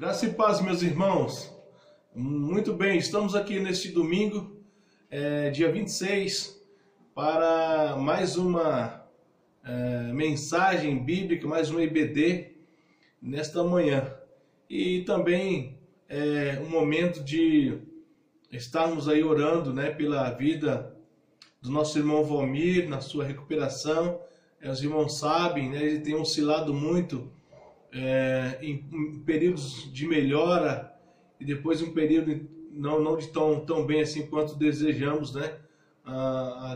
Graça e paz, meus irmãos. Muito bem, estamos aqui neste domingo, dia 26, para mais uma mensagem bíblica, mais um EBD nesta manhã. E também um momento de estarmos aí orando, pela vida do nosso irmão Valmir, na sua recuperação. Os irmãos sabem, ele tem oscilado muito em períodos de melhora e depois um período não de tão bem assim quanto desejamos,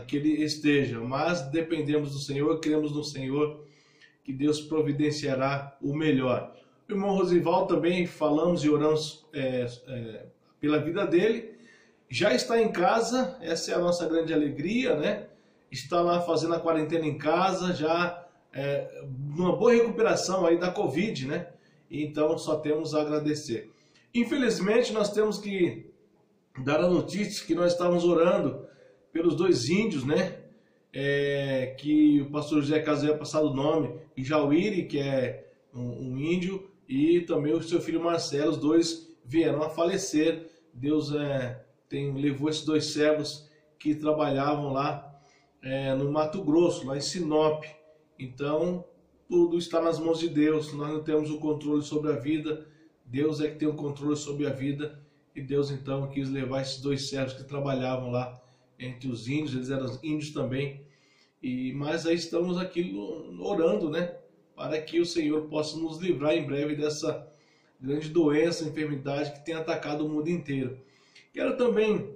que ele esteja. Mas dependemos do Senhor, cremos no Senhor, que Deus providenciará o melhor. O irmão Rosival também falamos e oramos pela vida dele. Já está em casa, essa é a nossa grande alegria, Está lá fazendo a quarentena em casa, já numa boa recuperação aí da Covid, Então só temos a agradecer. Infelizmente nós temos que dar a notícia que nós estávamos orando pelos dois índios, que o pastor José Carlos havia passado o nome, e Jauíri, que é um índio, e também o seu filho Marcelo, os dois vieram a falecer. Deus levou esses dois servos que trabalhavam lá no Mato Grosso, lá em Sinop. Então, tudo está nas mãos de Deus. Nós não temos o controle sobre a vida. Deus é que tem o controle sobre a vida. E Deus, então, quis levar esses dois servos que trabalhavam lá entre os índios. Eles eram índios também. Mas aí estamos aqui orando, para que o Senhor possa nos livrar em breve dessa grande doença, enfermidade que tem atacado o mundo inteiro. Quero também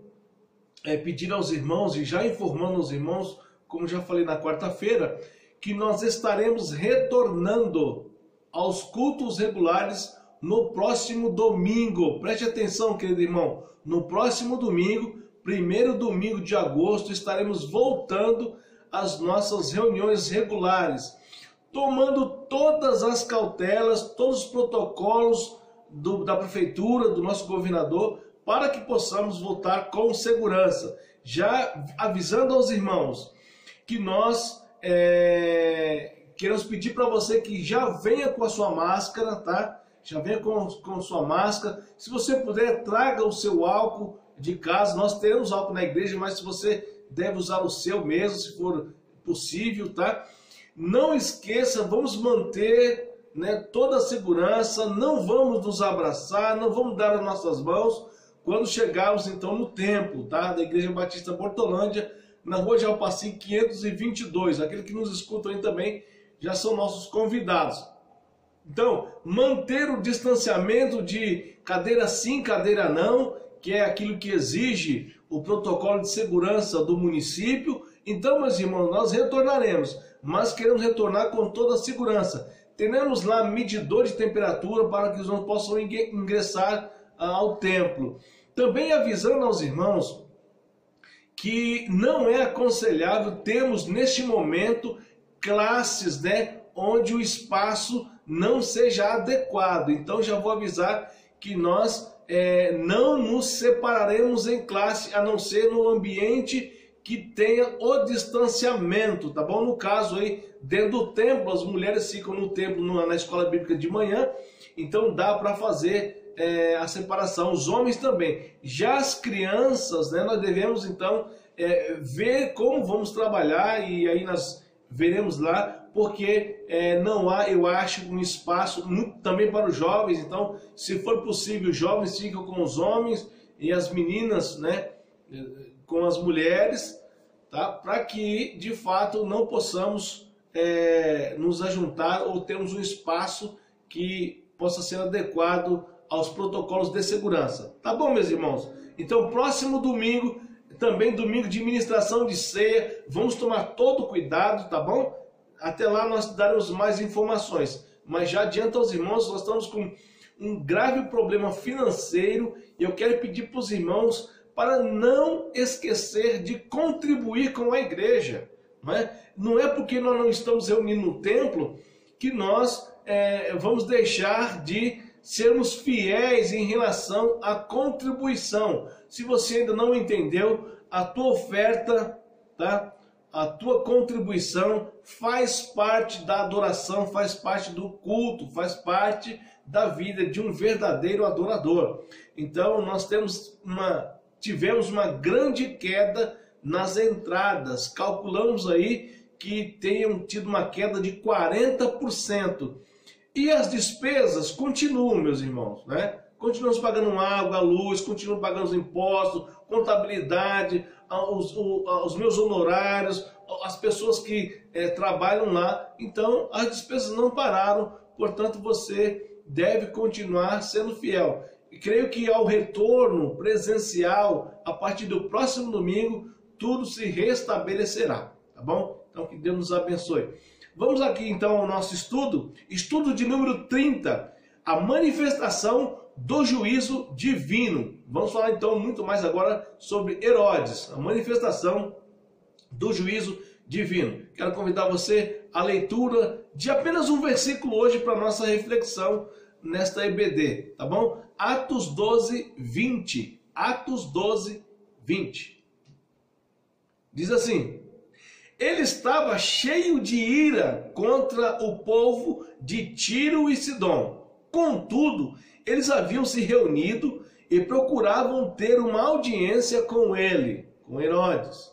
pedir aos irmãos, e já informando aos irmãos, como já falei na quarta-feira, que nós estaremos retornando aos cultos regulares no próximo domingo. Preste atenção, querido irmão. No próximo domingo, primeiro domingo de agosto, estaremos voltando às nossas reuniões regulares, tomando todas as cautelas, todos os protocolos da prefeitura, do nosso governador, para que possamos voltar com segurança. Já avisando aos irmãos que nós queremos pedir para você que já venha com a sua máscara, tá? Já venha com sua máscara. Se você puder, traga o seu álcool de casa. Nós teremos álcool na igreja, mas se você deve usar o seu mesmo, se for possível, tá? Não esqueça, vamos manter toda a segurança, não vamos nos abraçar, não vamos dar as nossas mãos quando chegarmos então no templo, tá? Da Igreja Batista Bortolândia, na Rua de Alpaci 522. Aqueles que nos escutam aí também já são nossos convidados. Então, manter o distanciamento de cadeira sim, cadeira não, que é aquilo que exige o protocolo de segurança do município. Então, meus irmãos, nós retornaremos, mas queremos retornar com toda a segurança. Teremos lá medidor de temperatura para que os irmãos possam ingressar ao templo. Também avisando aos irmãos que não é aconselhável termos neste momento classes, onde o espaço não seja adequado. Então já vou avisar que nós não nos separaremos em classe, a não ser no ambiente que tenha o distanciamento, tá bom? No caso aí, dentro do templo, as mulheres ficam no templo, na escola bíblica de manhã, então dá para fazer a separação, os homens também. Já as crianças, nós devemos então ver como vamos trabalhar, e aí nós veremos lá, porque não há, eu acho, um espaço também para os jovens. Então, se for possível, os jovens ficam com os homens e as meninas, com as mulheres, tá? Para que de fato não possamos nos ajuntar ou termos um espaço que possa ser adequado aos protocolos de segurança. Tá bom, meus irmãos? Então, próximo domingo, também domingo de ministração de ceia, vamos tomar todo cuidado, tá bom? Até lá nós daremos mais informações. Mas já adianto aos irmãos, nós estamos com um grave problema financeiro e eu quero pedir para os irmãos para não esquecer de contribuir com a igreja. Não é porque nós não estamos reunindo no templo que nós vamos deixar de sermos fiéis em relação à contribuição. Se você ainda não entendeu, a tua oferta, tá? a tua contribuição faz parte da adoração, faz parte do culto, faz parte da vida de um verdadeiro adorador. Então nós tivemos uma grande queda nas entradas, calculamos aí que tenham tido uma queda de 40%. E as despesas continuam, meus irmãos, né? Continuamos pagando água, luz, continuamos pagando os impostos, contabilidade, os meus honorários, as pessoas que trabalham lá. Então, as despesas não pararam, portanto, você deve continuar sendo fiel. E creio que ao retorno presencial, a partir do próximo domingo, tudo se restabelecerá, tá bom? Então, que Deus nos abençoe. Vamos aqui, então, ao nosso estudo de número 30, a manifestação do juízo divino. Vamos falar, então, muito mais agora sobre Herodes, a manifestação do juízo divino. Quero convidar você à leitura de apenas um versículo hoje para a nossa reflexão nesta EBD, tá bom? Atos 12, 20. Atos 12, 20. Diz assim: ele estava cheio de ira contra o povo de Tiro e Sidom. Contudo, eles haviam se reunido e procuravam ter uma audiência com ele, com Herodes.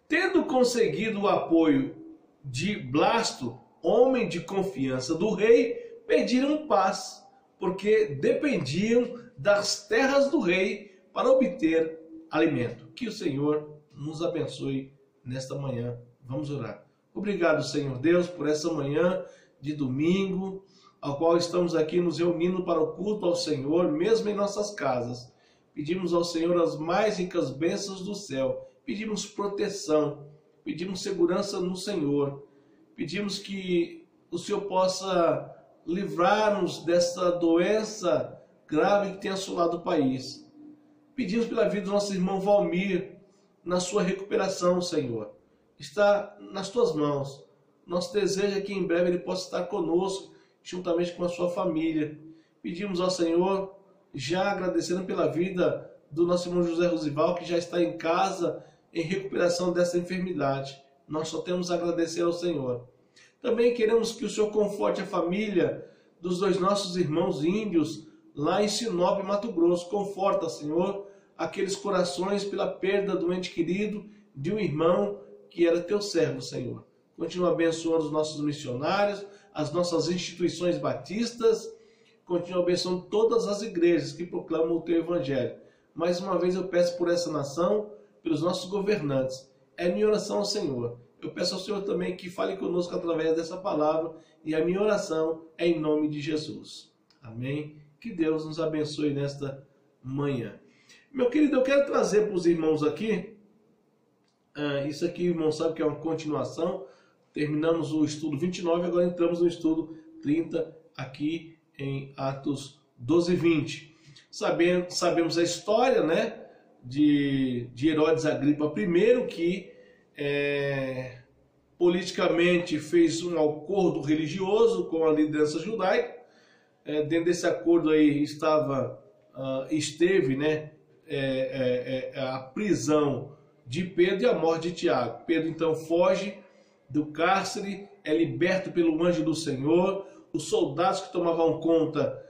Tendo conseguido o apoio de Blasto, homem de confiança do rei, pediram paz, porque dependiam das terras do rei para obter alimento. Que o Senhor nos abençoe nesta manhã. Vamos orar. Obrigado, Senhor Deus, por essa manhã de domingo, ao qual estamos aqui nos reunindo para o culto ao Senhor, mesmo em nossas casas. Pedimos ao Senhor as mais ricas bênçãos do céu. Pedimos proteção, pedimos segurança no Senhor. Pedimos que o Senhor possa livrar-nos dessa doença grave que tem assolado o país. Pedimos pela vida do nosso irmão Valmir, na sua recuperação, Senhor. Está nas tuas mãos. Nosso desejo é que em breve ele possa estar conosco, juntamente com a sua família. Pedimos ao Senhor, já agradecendo pela vida do nosso irmão José Rosival, que já está em casa, em recuperação dessa enfermidade. Nós só temos a agradecer ao Senhor. Também queremos que o Senhor conforte a família dos dois nossos irmãos índios, lá em Sinop, Mato Grosso. Conforta, Senhor, aqueles corações pela perda do ente querido de um irmão que era teu servo, Senhor. Continua abençoando os nossos missionários, as nossas instituições batistas, continua abençoando todas as igrejas que proclamam o teu evangelho. Mais uma vez eu peço por essa nação, pelos nossos governantes. É minha oração ao Senhor. Eu peço ao Senhor também que fale conosco através dessa palavra, e a minha oração é em nome de Jesus. Amém? Que Deus nos abençoe nesta manhã. Meu querido, eu quero trazer para os irmãos aqui, isso aqui, irmão, sabe que é uma continuação. Terminamos o estudo 29, agora entramos no estudo 30, aqui em Atos 12 e 20. Sabemos a história, né, de Herodes Agripa I, que politicamente fez um acordo religioso com a liderança judaica. Dentro desse acordo aí esteve, né, a prisão de Pedro e a morte de Tiago. Pedro então foge do cárcere, é liberto pelo anjo do Senhor. Os soldados que tomavam conta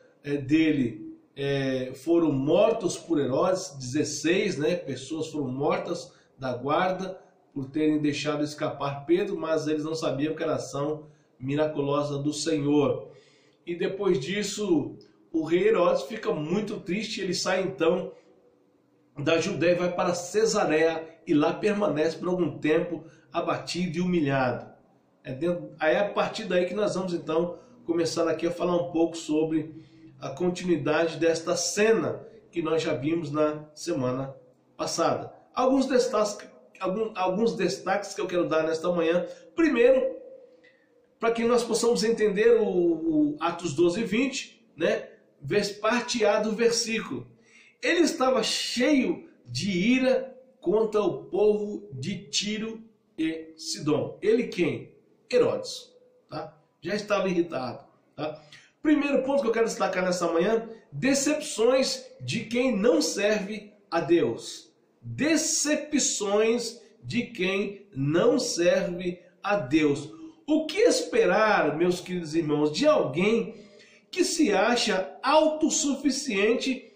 dele foram mortos por Herodes. 16, né, pessoas foram mortas da guarda por terem deixado escapar Pedro, mas eles não sabiam que era a ação miraculosa do Senhor. E depois disso, o rei Herodes fica muito triste. Ele sai então da Judéia e vai para Cesareia, e lá permanece por algum tempo abatido e humilhado. É a partir daí que nós vamos então começar aqui a falar um pouco sobre a continuidade desta cena que nós já vimos na semana passada. Alguns destaques que eu quero dar nesta manhã. Primeiro, para que nós possamos entender o Atos 12 e 20, né? Parte A do versículo. Ele estava cheio de ira contra o povo de Tiro e Sidom. Ele quem? Herodes. Tá? Já estava irritado. Tá? Primeiro ponto que eu quero destacar nessa manhã: decepções de quem não serve a Deus. Decepções de quem não serve a Deus. O que esperar, meus queridos irmãos, de alguém que se acha autossuficiente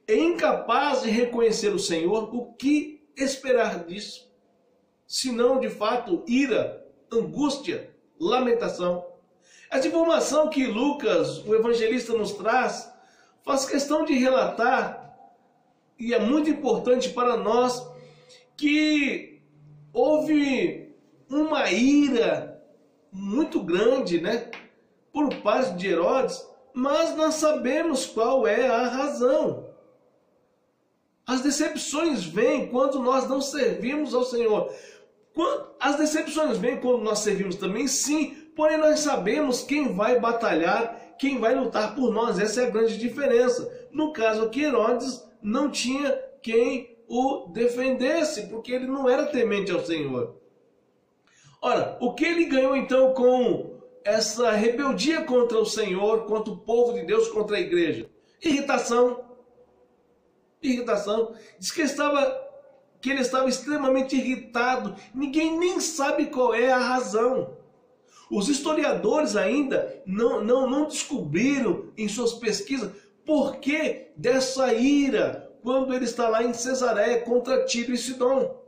e incapaz de reconhecer o Senhor? O que esperar disso? Se não, de fato, ira, angústia, lamentação. Essa informação que Lucas, o evangelista, nos traz, faz questão de relatar, e é muito importante para nós, que houve uma ira muito grande, né, por parte de Herodes, mas nós sabemos qual é a razão. As decepções vêm quando nós não servimos ao Senhor. As decepções vêm quando nós servimos também, sim, porém nós sabemos quem vai batalhar, quem vai lutar por nós. Essa é a grande diferença. No caso aqui, Herodes não tinha quem o defendesse, porque ele não era temente ao Senhor. Ora, o que ele ganhou então com essa rebeldia contra o Senhor, contra o povo de Deus, contra a igreja? Irritação. Diz que ele estava extremamente irritado. Ninguém nem sabe qual é a razão. Os historiadores ainda não descobriram em suas pesquisas por que dessa ira quando ele está lá em Cesareia contra Tiro e Sidom.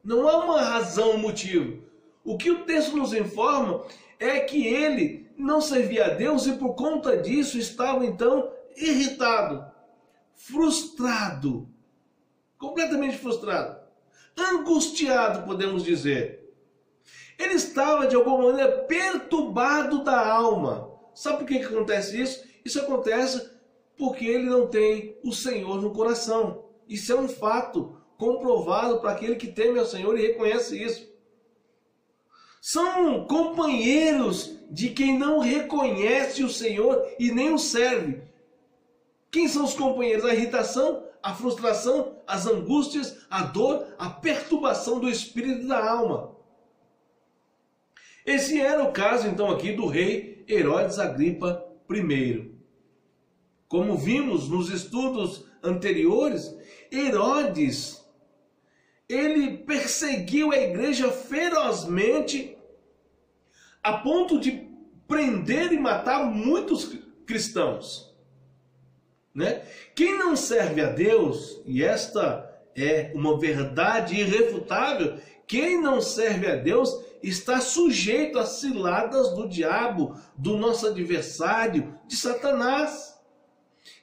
Não há uma razão, um motivo. O que o texto nos informa é que ele não servia a Deus e por conta disso estava então irritado, frustrado, completamente frustrado, angustiado, podemos dizer. Ele estava de alguma maneira perturbado da alma. Sabe por que acontece isso? Isso acontece porque ele não tem o Senhor no coração. Isso é um fato comprovado para aquele que teme ao Senhor e reconhece isso. São companheiros de quem não reconhece o Senhor e nem o serve. Quem são os companheiros? A irritação, a frustração, as angústias, a dor, a perturbação do espírito e da alma. Esse era o caso então aqui do rei Herodes Agripa I. Como vimos nos estudos anteriores, Herodes, ele perseguiu a igreja ferozmente a ponto de prender e matar muitos cristãos, né? Quem não serve a Deus, e esta é uma verdade irrefutável, quem não serve a Deus está sujeito às ciladas do diabo, do nosso adversário, de Satanás,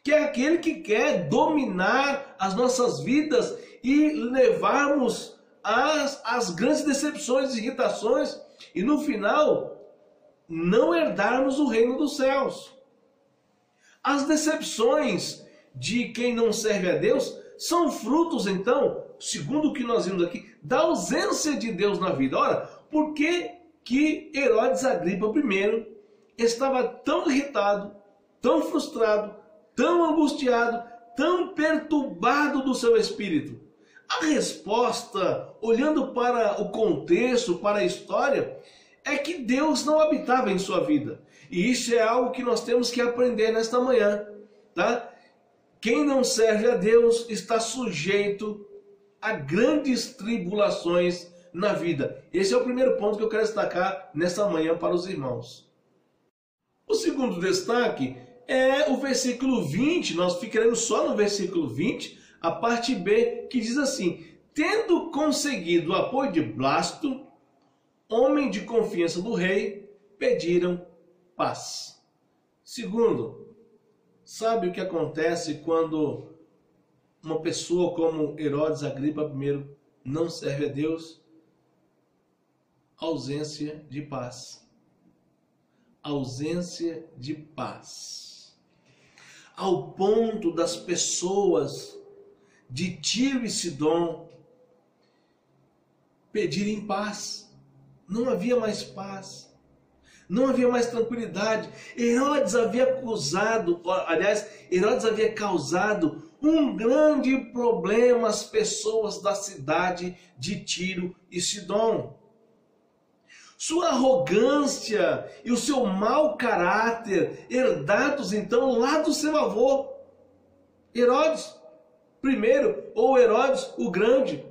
que é aquele que quer dominar as nossas vidas e levarmos às grandes decepções e irritações, e no final não herdarmos o reino dos céus. As decepções de quem não serve a Deus são frutos, então, segundo o que nós vimos aqui, da ausência de Deus na vida. Ora, por que Herodes Agripa I estava tão irritado, tão frustrado, tão angustiado, tão perturbado do seu espírito? A resposta, olhando para o contexto, para a história, é que Deus não habitava em sua vida. E isso é algo que nós temos que aprender nesta manhã, tá? Quem não serve a Deus está sujeito a grandes tribulações na vida. Esse é o primeiro ponto que eu quero destacar nesta manhã para os irmãos. O segundo destaque é o versículo 20, nós ficaremos só no versículo 20, a parte B, que diz assim: tendo conseguido o apoio de Blasto, homem de confiança do rei, pediram paz. Segundo, sabe o que acontece quando uma pessoa como Herodes Agripa I não serve a Deus? Ausência de paz. Ausência de paz. Ao ponto das pessoas de Tiro e Sidom pedirem paz. Não havia mais paz. Não havia mais tranquilidade. Herodes havia causado um grande problema às pessoas da cidade de Tiro e Sidom. Sua arrogância e o seu mau caráter, herdados então lá do seu avô, Herodes I, ou Herodes o Grande.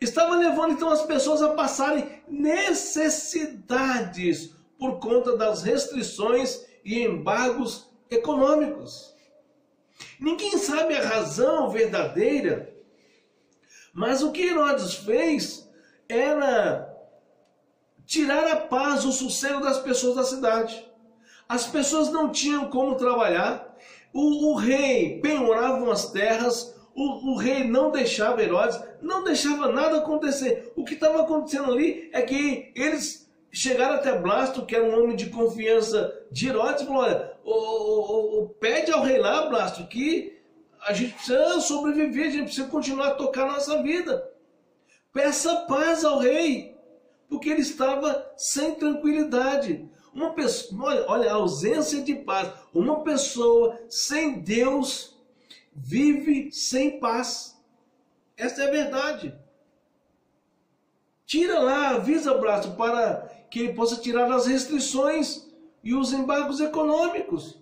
Estava levando então as pessoas a passarem necessidades por conta das restrições e embargos econômicos. Ninguém sabe a razão verdadeira, mas o que Herodes fez era tirar a paz, o sossego das pessoas da cidade. As pessoas não tinham como trabalhar, o rei penhorava as terras, o rei não deixava Herodes, não deixava nada acontecer. O que estava acontecendo ali é que eles chegaram até Blasto, que era um homem de confiança de Herodes, e falou: olha, pede ao rei lá, Blasto, que a gente precisa sobreviver, a gente precisa continuar a tocar a nossa vida. Peça paz ao rei, porque ele estava sem tranquilidade. Uma pessoa, olha, a ausência de paz. Uma pessoa sem Deus vive sem paz. Essa é a verdade. Tira lá, avisa Blasto para que ele possa tirar as restrições e os embargos econômicos.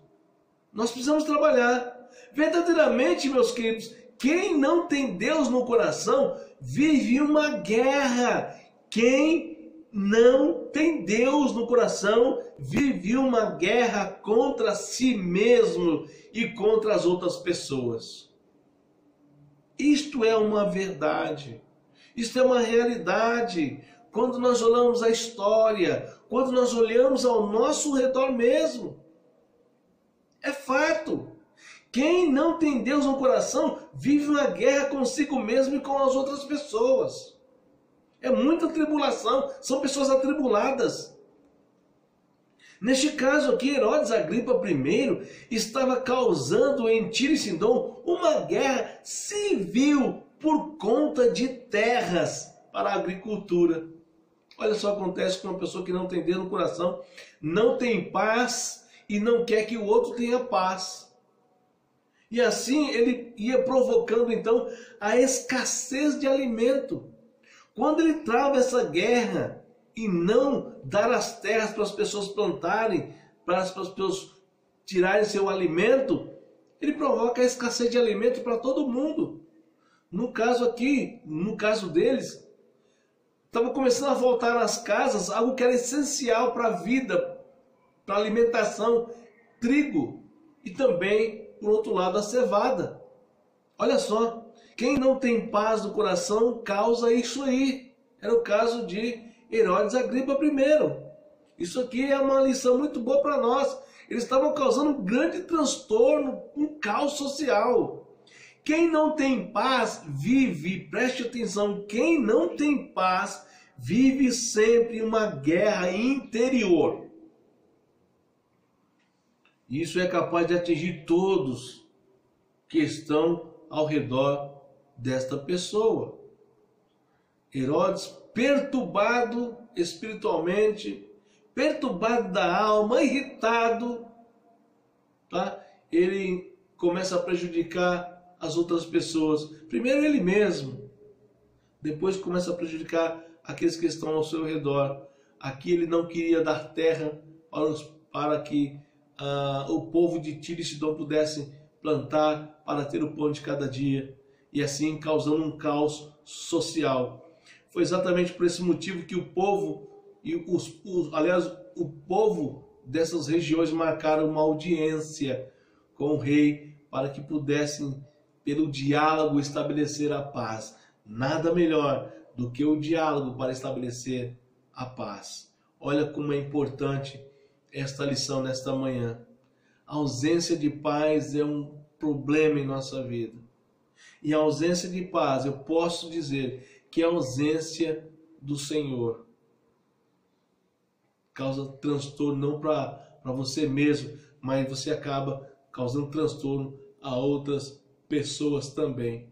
Nós precisamos trabalhar. Verdadeiramente, meus queridos, quem não tem Deus no coração vive uma guerra. Quem não tem Deus no coração vive uma guerra contra si mesmo e contra as outras pessoas. Isto é uma verdade. Isto é uma realidade. Quando nós olhamos a história, quando nós olhamos ao nosso redor mesmo, é fato. Quem não tem Deus no coração vive uma guerra consigo mesmo e com as outras pessoas. É muita tribulação, são pessoas atribuladas. Neste caso aqui, Herodes Agripa I estava causando em Tiro e Sidom uma guerra civil por conta de terras para a agricultura. Olha só o que acontece com uma pessoa que não tem Deus no coração, não tem paz e não quer que o outro tenha paz. E assim ele ia provocando então a escassez de alimento. Quando ele trava essa guerra e não dar as terras para as pessoas plantarem, para as pessoas tirarem seu alimento, ele provoca a escassez de alimento para todo mundo. No caso aqui, no caso deles, estava começando a faltar nas casas algo que era essencial para a vida, para a alimentação, trigo e também, por outro lado, a cevada. Olha só, quem não tem paz no coração causa isso aí. Era o caso de Herodes Agripa I. Isso aqui é uma lição muito boa para nós. Eles estavam causando um grande transtorno, um caos social. Quem não tem paz vive, preste atenção, quem não tem paz vive sempre uma guerra interior. Isso é capaz de atingir todos que estão ao redor desta pessoa. Herodes, perturbado espiritualmente, perturbado da alma, irritado, tá? Ele começa a prejudicar as outras pessoas. Primeiro ele mesmo, depois começa a prejudicar aqueles que estão ao seu redor. Aqui ele não queria dar terra para que o povo de Tiro e Sidom pudesse plantar para ter o pão de cada dia, e assim causando um caos social. Foi exatamente por esse motivo que o povo, o povo dessas regiões marcaram uma audiência com o rei para que pudessem, pelo diálogo, estabelecer a paz. Nada melhor do que o diálogo para estabelecer a paz. Olha como é importante esta lição nesta manhã. A ausência de paz é um problema em nossa vida. E a ausência de paz, eu posso dizer que é a ausência do Senhor. Causa transtorno não para você mesmo, mas você acaba causando transtorno a outras pessoas também.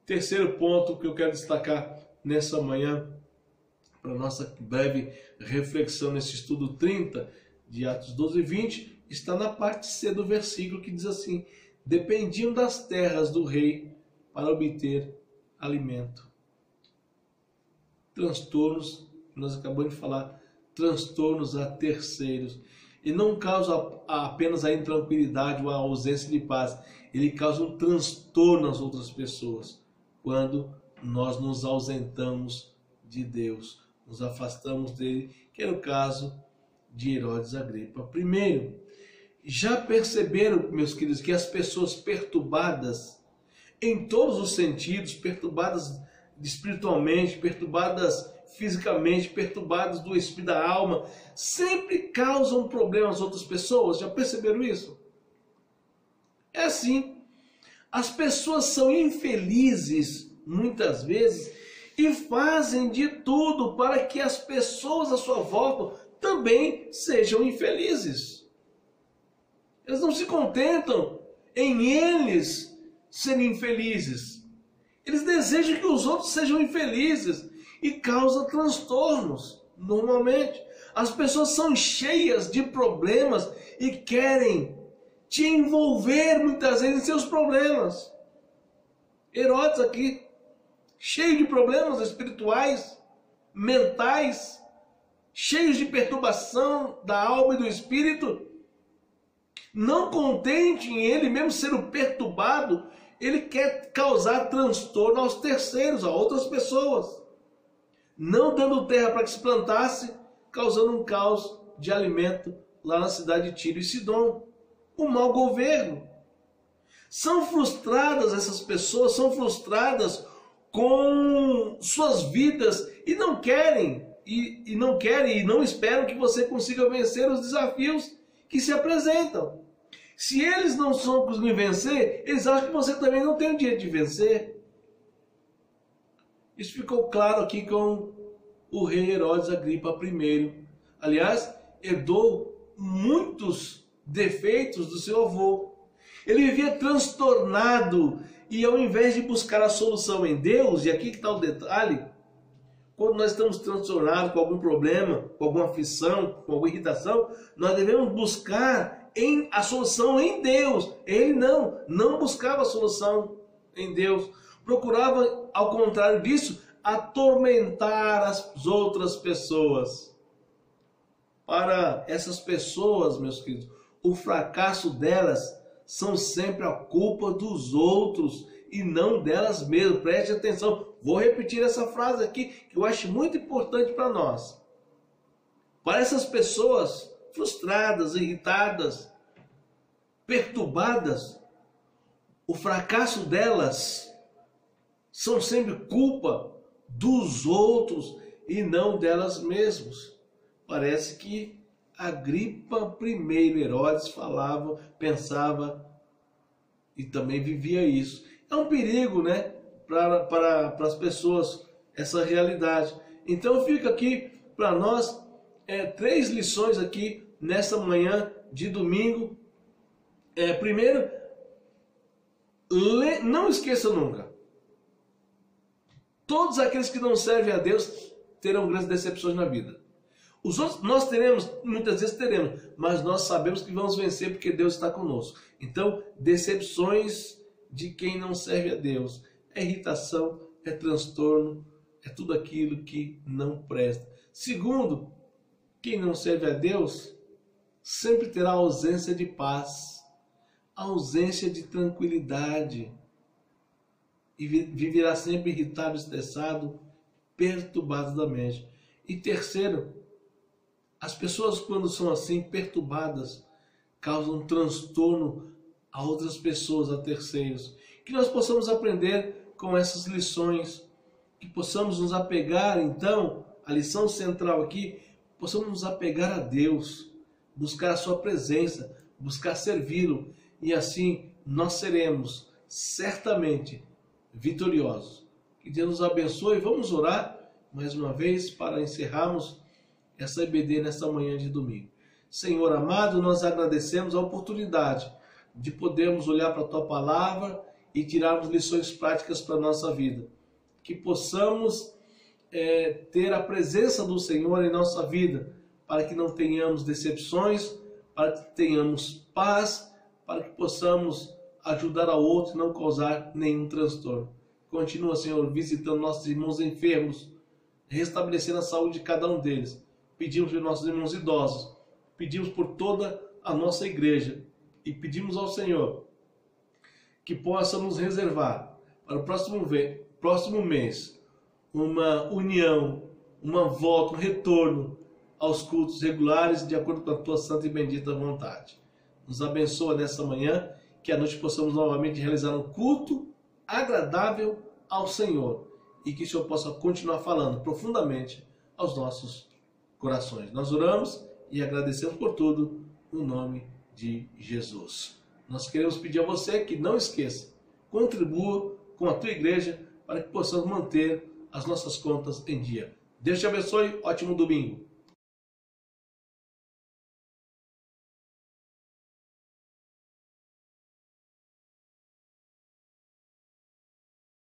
Terceiro ponto que eu quero destacar nessa manhã, para nossa breve reflexão nesse estudo 30 de Atos 12 e 20, está na parte C do versículo que diz assim: dependiam das terras do rei para obter alimento. Transtornos, nós acabamos de falar, transtornos a terceiros. E não causa apenas a intranquilidade ou a ausência de paz, ele causa um transtorno às outras pessoas, quando nós nos ausentamos de Deus, nos afastamos dele, que era o caso de Herodes Agripa. Primeiro, já perceberam, meus queridos, que as pessoas perturbadas em todos os sentidos, perturbadas espiritualmente, perturbadas fisicamente, perturbadas do espírito, da alma, sempre causam problemas às outras pessoas? Já perceberam isso? É assim. As pessoas são infelizes muitas vezes e fazem de tudo para que as pessoas à sua volta também sejam infelizes. Eles não se contentam em eles serem infelizes. Eles desejam que os outros sejam infelizes e causam transtornos, normalmente. As pessoas são cheias de problemas e querem te envolver muitas vezes em seus problemas. Herodes aqui, cheio de problemas espirituais, mentais, cheios de perturbação da alma e do espírito. Não contente em ele mesmo ser o perturbado, ele quer causar transtorno aos terceiros, a outras pessoas. Não dando terra para que se plantasse, causando um caos de alimento lá na cidade de Tiro e Sidom. O mau governo. São frustradas essas pessoas, são frustradas com suas vidas e não querem, e não esperam que você consiga vencer os desafios que se apresentam. Se eles não são conseguindo vencer, eles acham que você também não tem o direito de vencer. Isso ficou claro aqui com o rei Herodes Agripa I. Aliás, herdou muitos defeitos do seu avô. Ele vivia transtornado e ao invés de buscar a solução em Deus, e aqui que está o detalhe, quando nós estamos transtornados com algum problema, com alguma aflição, com alguma irritação, nós devemos buscar a solução em Deus. Ele não buscava a solução em Deus. Procurava, ao contrário disso, atormentar as outras pessoas. Para essas pessoas, meus queridos, o fracasso delas são sempre a culpa dos outros e não delas mesmas. Preste atenção. Vou repetir essa frase aqui que eu acho muito importante para nós. Para essas pessoas frustradas, irritadas, perturbadas, o fracasso delas são sempre culpa dos outros e não delas mesmas. Parece que Agripa I, Herodes, falava, pensava e também vivia isso. É um perigo, né, para as pessoas, essa realidade. Então fica aqui para nós 3 lições aqui nessa manhã de domingo. Primeiro, não esqueça nunca. Todos aqueles que não servem a Deus terão grandes decepções na vida. Os outros nós teremos, muitas vezes teremos, mas nós sabemos que vamos vencer porque Deus está conosco. Então, decepções de quem não serve a Deus é irritação, é transtorno, é tudo aquilo que não presta. Segundo, quem não serve a Deus sempre terá ausência de paz, ausência de tranquilidade e viverá sempre irritado, estressado, perturbado da mente. E terceiro, as pessoas quando são assim perturbadas causam transtorno a outras pessoas, a terceiros. Que nós possamos aprender com essas lições, que possamos nos apegar então, a lição central aqui, possamos nos apegar a Deus, buscar a sua presença, buscar servi-lo, e assim nós seremos certamente vitoriosos. Que Deus nos abençoe. Vamos orar mais uma vez para encerrarmos essa EBD nessa manhã de domingo. Senhor amado, nós agradecemos a oportunidade de podermos olhar para a Tua Palavra e tirarmos lições práticas para a nossa vida. Que possamos ter a presença do Senhor em nossa vida, para que não tenhamos decepções, para que tenhamos paz, para que possamos ajudar ao outro e não causar nenhum transtorno. Continua, Senhor, visitando nossos irmãos enfermos, restabelecendo a saúde de cada um deles. Pedimos por nossos irmãos idosos, pedimos por toda a nossa igreja e pedimos ao Senhor que possa nos reservar para o próximo próximo mês, uma união, uma volta, um retorno aos cultos regulares, de acordo com a tua santa e bendita vontade. Nos abençoa nessa manhã, que à noite possamos novamente realizar um culto agradável ao Senhor e que o Senhor possa continuar falando profundamente aos nossos corações. Nós oramos e agradecemos por tudo, no nome de Jesus. Nós queremos pedir a você que não esqueça, contribua com a tua igreja para que possamos manter as nossas contas em dia. Deus te abençoe, ótimo domingo.